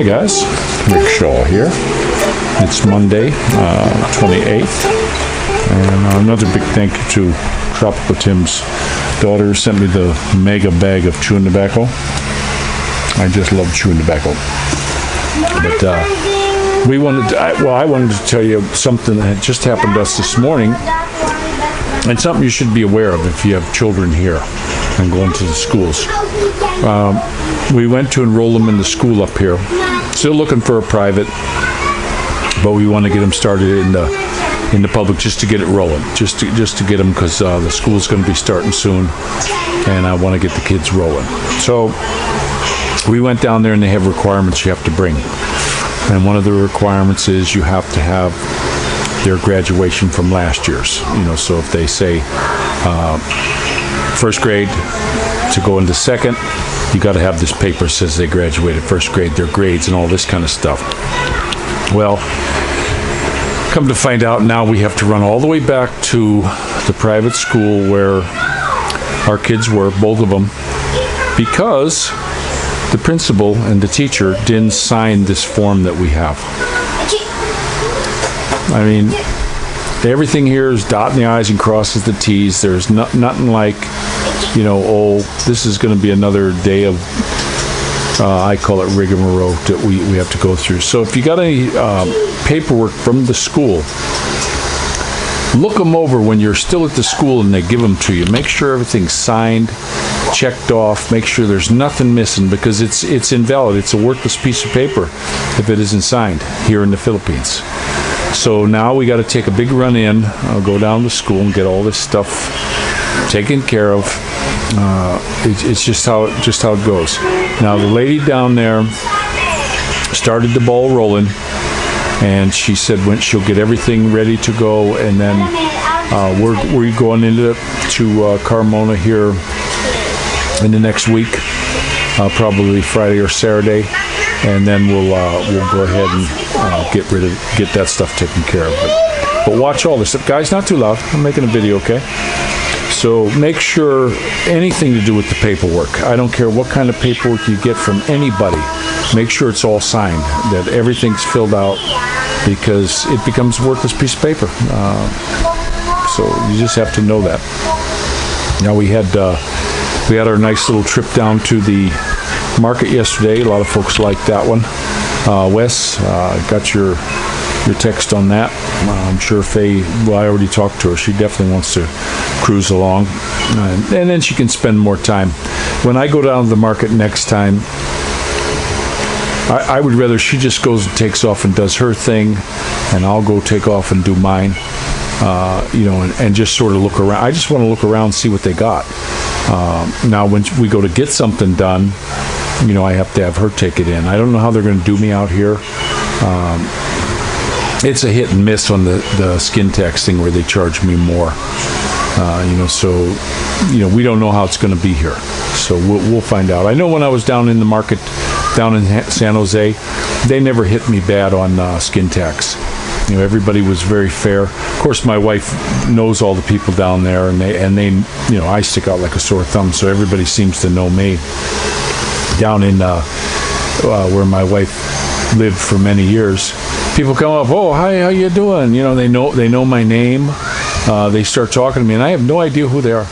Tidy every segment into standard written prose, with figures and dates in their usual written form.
guys, Rick Shaw here. It's Monday, 28th, and another big thank you to Tropical Tim's daughter sent me the mega bag of chewing tobacco. I just love chewing tobacco. But I wanted to tell you something that had just happened to us this morning, and something you should be aware of if you have children here and going to the schools. We went to enroll them in the school up here. Still looking for a private, but we want to get them started in the public just to get it rolling, just to get them, because the school's going to be starting soon, and I want to get the kids rolling. So we went down there, and they have requirements you have to bring, and one of the requirements is you have to have their graduation from last year's. So if they say first grade to go into second, you got to have this paper that says they graduated first grade, their grades, and all this kind of stuff. Well, come to find out, now we have to run all the way back to the private school where our kids were, both of them, because the principal and the teacher didn't sign this form that we have. I mean, everything here is dotting the I's and crosses the T's. There's nothing like, this is going to be another day of, I call it rigmarole that we have to go through. So if you got any paperwork from the school, look them over when you're still at the school and they give them to you. Make sure everything's signed, checked off, make sure there's nothing missing, because it's invalid. It's a worthless piece of paper if it isn't signed here in the Philippines. So now we got to take a big run in, go down to school and get all this stuff taken care of. It's just how it goes. Now the lady down there started the ball rolling, and she said when she'll get everything ready to go, and then we're going into Carmona here in the next week, probably Friday or Saturday, and then we'll go ahead and get that stuff taken care of. But watch all this stuff, guys. Not too loud. I'm making a video, okay? So make sure anything to do with the paperwork, I don't care what kind of paperwork you get from anybody, make sure it's all signed, that everything's filled out, because it becomes a worthless piece of paper. So you just have to know that. Now we had our nice little trip down to the market yesterday. A lot of folks liked that one. Wes, got your text on that. I'm sure Faye, I already talked to her. She definitely wants to cruise along, and then she can spend more time. When I go down to the market next time, I would rather she just goes and takes off and does her thing, and I'll go take off and do mine, and just sort of look around. I just want to look around and see what they got. Now, when we go to get something done, I have to have her take it in. I don't know how they're going to do me out here. It's a hit and miss on the skin tax thing where they charge me more. We don't know how it's going to be here. So we'll find out. I know when I was down in the market down in San Jose, they never hit me bad on skin tax. Everybody was very fair. Of course, my wife knows all the people down there, and they I stick out like a sore thumb, so everybody seems to know me. Down in where my wife lived for many years, people come up, oh, hi, how you doing? They know my name. They start talking to me, and I have no idea who they are.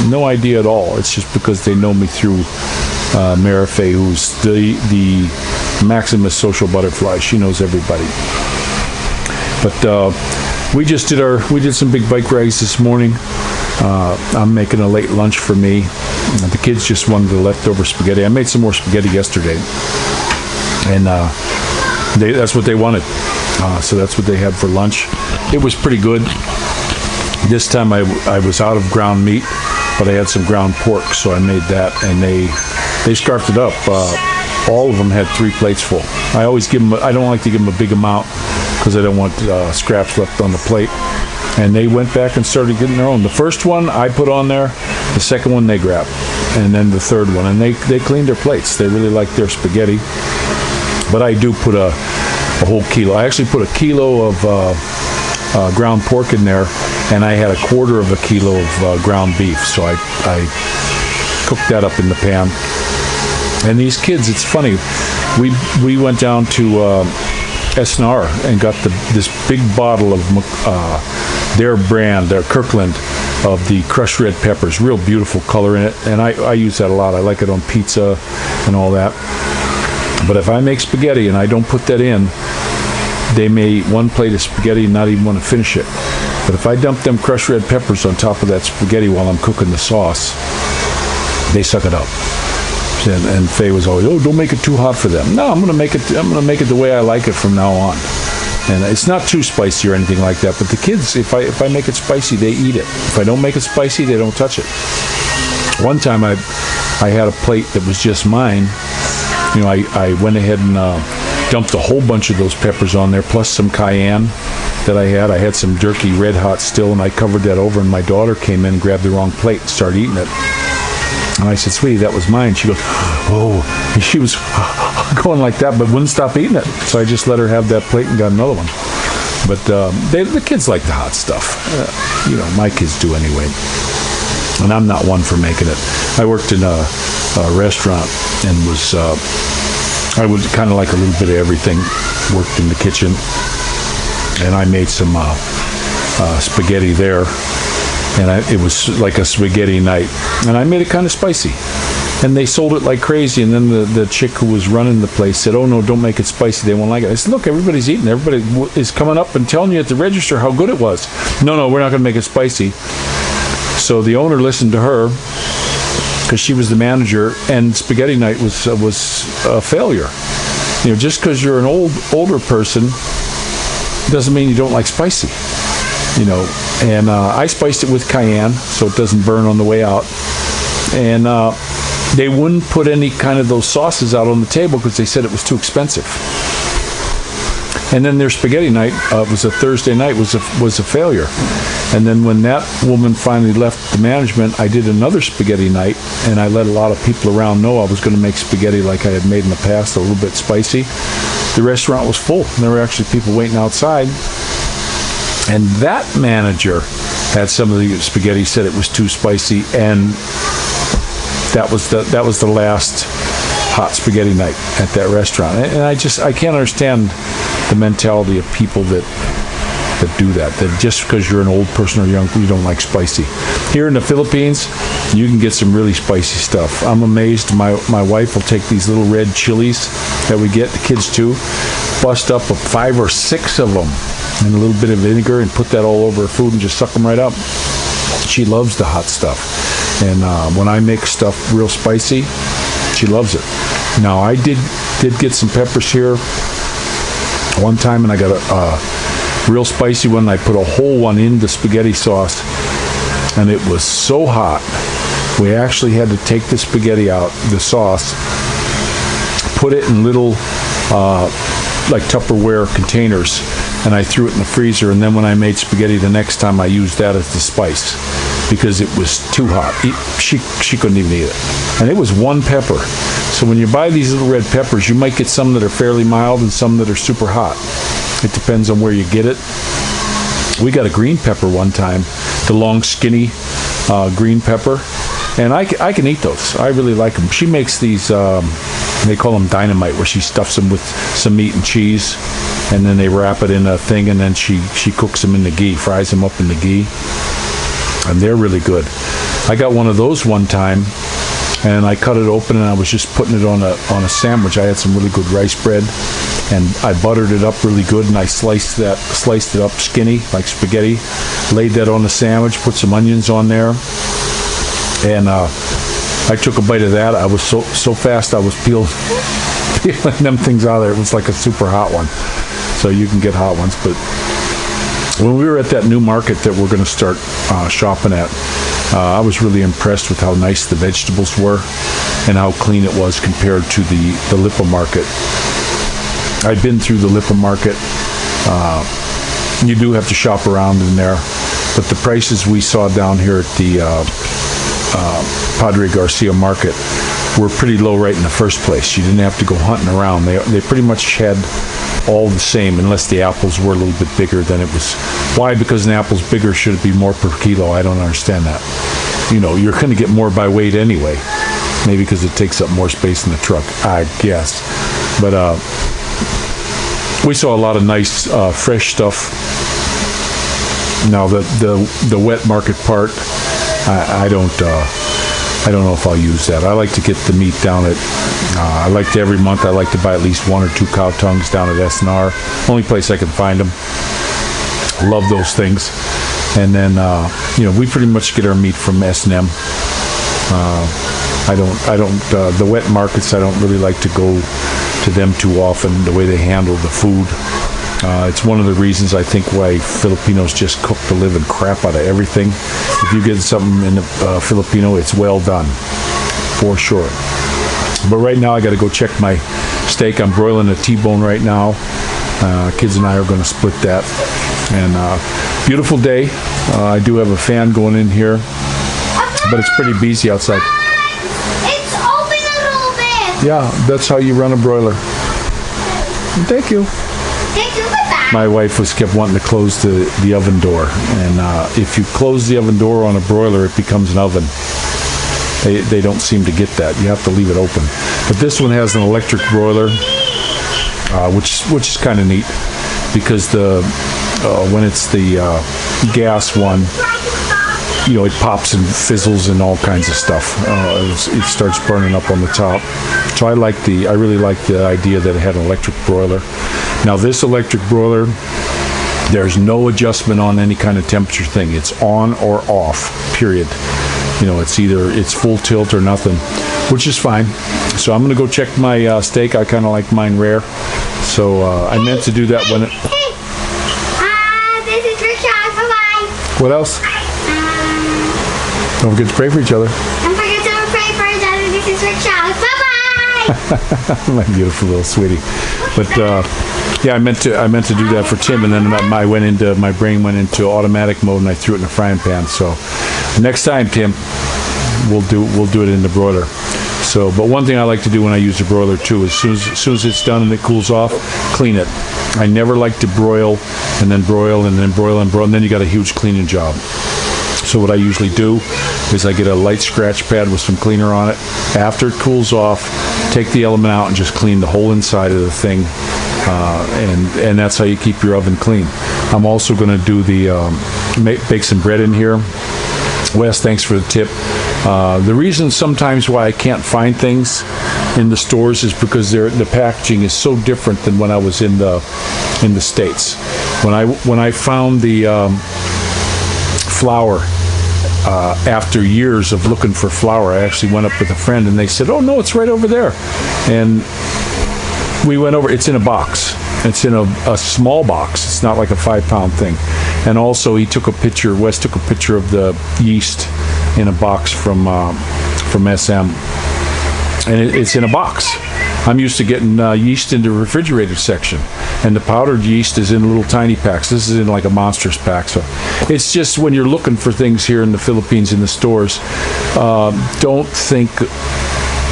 No idea at all. It's just because they know me through Mara Faye, who's the Maximus social butterfly. She knows everybody. But we did some big bike rides this morning. I'm making a late lunch for me. The kids just wanted the leftover spaghetti. I made some more spaghetti yesterday, and that's what they wanted. So that's what they had for lunch. It was pretty good. This time I was out of ground meat, but I had some ground pork, so I made that, and they scarfed it up. All of them had 3 plates full. I always give them. I don't like to give them a big amount because I don't want scraps left on the plate. And they went back and started getting their own. The first one I put on there, the second one they grabbed, and then the third one. And they cleaned their plates. They really like their spaghetti. But I do put a whole kilo. I actually put a kilo of ground pork in there, and I had a quarter of a kilo of ground beef. So I cooked that up in the pan. And these kids, it's funny, we went down to S&R and got this big bottle of their brand, their Kirkland, of the crushed red peppers. Real beautiful color in it, and I use that a lot. I like it on pizza and all that. But if I make spaghetti and I don't put that in, they may one plate of spaghetti and not even want to finish it. But if I dump them crushed red peppers on top of that spaghetti while I'm cooking the sauce, they suck it up. And Faye was always, don't make it too hot for them. No, I'm gonna make it the way I like it from now on. And it's not too spicy or anything like that. But the kids, if I make it spicy, they eat it. If I don't make it spicy, they don't touch it. One time I had a plate that was just mine. I went ahead and dumped a whole bunch of those peppers on there, plus some cayenne that I had. I had some jerky red hot still, and I covered that over, and my daughter came in and grabbed the wrong plate and started eating it. And I said, sweetie, that was mine. She goes, oh. And she was going like that, but wouldn't stop eating it. So I just let her have that plate and got another one. But the kids like the hot stuff. My kids do anyway. And I'm not one for making it. I worked in a restaurant and I would kind of like a little bit of everything. Worked in the kitchen. And I made some spaghetti there. And it was like a spaghetti night. And I made it kind of spicy. And they sold it like crazy. And then the chick who was running the place said, oh, no, don't make it spicy. They won't like it. I said, look, everybody's eating. Everybody is coming up and telling you at the register how good it was. No, we're not going to make it spicy. So the owner listened to her because she was the manager. And spaghetti night was a failure. Just because you're an older person doesn't mean you don't like spicy. And I spiced it with cayenne so it doesn't burn on the way out. And they wouldn't put any kind of those sauces out on the table because they said it was too expensive. And then their spaghetti night, it was a Thursday night, was a failure. And then when that woman finally left the management, I did another spaghetti night, and I let a lot of people around know I was going to make spaghetti like I had made in the past, a little bit spicy. The restaurant was full. There were actually people waiting outside. And that manager had some of the spaghetti, said it was too spicy, and that was the last hot spaghetti night at that restaurant. And I can't understand the mentality of people that do that just because you're an old person or young, you don't like spicy. Here in the Philippines, you can get some really spicy stuff. I'm amazed. My wife will take these little red chilies that we get, the kids too, bust up 5 or 6 of them and a little bit of vinegar and put that all over her food and just suck them right up. She loves the hot stuff. And when I make stuff real spicy, she loves it. Now, I did get some peppers here one time, and I got a real spicy one. I put a whole one in the spaghetti sauce, and it was so hot, we actually had to take the spaghetti out, the sauce, put it in little like Tupperware containers, and I threw it in the freezer. And then when I made spaghetti the next time, I used that as the spice because it was too hot. She couldn't even eat it. And it was 1 pepper. So when you buy these little red peppers, you might get some that are fairly mild and some that are super hot. It depends on where you get it. We got a green pepper one time, the long, skinny green pepper. And I can eat those. I really like them. She makes these, they call them dynamite, where she stuffs them with some meat and cheese, and then they wrap it in a thing, and then she cooks them in the ghee, fries them up in the ghee, and they're really good. I got one of those one time, and I cut it open, and I was just putting it on a sandwich. I had some really good rice bread, and I buttered it up really good, and I sliced it up skinny, like spaghetti, laid that on the sandwich, put some onions on there, and I took a bite of that. I was so fast I was peeling them things out of there. It was like a super hot one. So you can get hot ones. But when we were at that new market that we're going to start shopping at, I was really impressed with how nice the vegetables were and how clean it was compared to the Lipa market. I've been through the Lipa market. You do have to shop around in there. But the prices we saw down here at the Padre Garcia market were pretty low right in the first place. You didn't have to go hunting around. They pretty much had all the same, unless the apples were a little bit bigger than it was. Why? Because an apple's bigger, should it be more per kilo? I don't understand that. You're going to get more by weight anyway. Maybe because it takes up more space in the truck, I guess. But we saw a lot of nice fresh stuff. Now the wet market part, I don't know if I'll use that. I like to get the meat down at. I like to every month. I like to buy at least 1 or 2 cow tongues down at S&R. Only place I can find them. Love those things. And then we pretty much get our meat from S&M. I don't. The wet markets, I don't really like to go to them too often. The way they handle the food. It's one of the reasons I think why Filipinos just cook the living crap out of everything. If you get something in the Filipino, it's well done, for sure. But right now I got to go check my steak. I'm broiling a T-bone right now. Kids and I are going to split that. And beautiful day. I do have a fan going in here, but it's pretty busy outside. It's open a little bit. Yeah, that's how you run a broiler. Thank you. Thank you for that. My wife kept wanting to close the oven door, and if you close the oven door on a broiler, it becomes an oven. They don't seem to get that. You have to leave it open. But this one has an electric broiler, which is kind of neat, because when it's the gas one, it pops and fizzles and all kinds of stuff. It starts burning up on the top. So I really like the idea that it had an electric broiler. Now this electric broiler, there's no adjustment on any kind of temperature thing. It's on or off, period. It's full tilt or nothing, which is fine. So I'm gonna go check my steak. I kind of like mine rare. So I meant to do that when it... This is for Sean. Bye-bye. What else? Don't forget to pray for each other. Don't forget to pray for each other. This is for Sean. Bye-bye. My beautiful little sweetie. But yeah, I meant to do that for Tim, and then my brain went into automatic mode, and I threw it in the frying pan. So next time, Tim, we'll do it in the broiler. So, but one thing I like to do when I use the broiler too is as soon as it's done and it cools off, clean it. I never like to broil and then broil and then broil and broil, and then you got a huge cleaning job. So what I usually do is I get a light scratch pad with some cleaner on it. After it cools off, take the element out and just clean the whole inside of the thing. And that's how you keep your oven clean. I'm also going to do bake some bread in here. Wes, thanks for the tip. The reason sometimes why I can't find things in the stores is because the packaging is so different than when I was in the States. When I found the flour, after years of looking for flour, I actually went up with a friend and they said, "Oh no, it's right over there." And we went over. It's in a box. It's in a small box. It's not like a 5-pound thing. And also, Wes took a picture of the yeast in a box from SM, and it's in a box. I'm used to getting yeast in the refrigerator section, and the powdered yeast is in little tiny packs. This is in like a monstrous pack. So it's just when you're looking for things here in the Philippines in the stores, don't think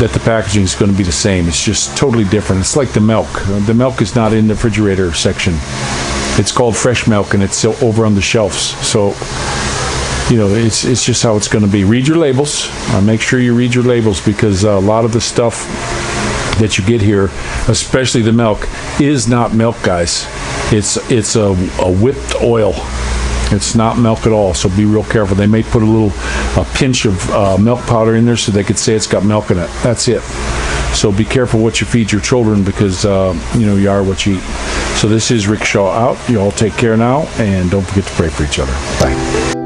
that the packaging is going to be the same. It's just totally different. It's like the milk. The milk is not in the refrigerator section. It's called fresh milk, and it's over on the shelves. So, it's just how it's going to be. Read your labels. Make sure you read your labels, because a lot of the stuff that you get here, especially the milk, is not milk, guys. It's a whipped oil. It's not milk at all, so be real careful. They may put a pinch of milk powder in there so they could say it's got milk in it. That's it. So be careful what you feed your children, because you are what you eat. So this is Rick Shaw out. You all take care now, and don't forget to pray for each other. Bye.